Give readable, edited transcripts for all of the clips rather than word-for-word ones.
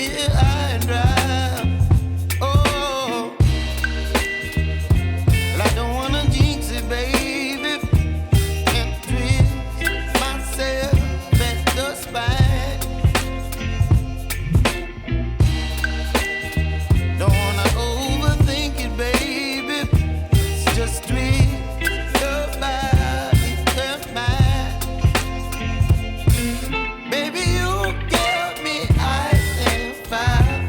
feel high and dry. Oh, well, I don't wanna jinx it, baby, and twist myself at the spine. Don't wanna overthink it, baby. It's just twist your body and mine. Baby, you give me ice and fire.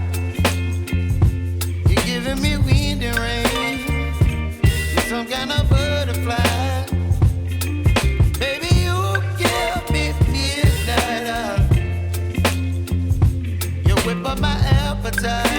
You're giving me wind and rain. You're some kind of butterfly. Baby, you give me midnight. You whip up my appetite.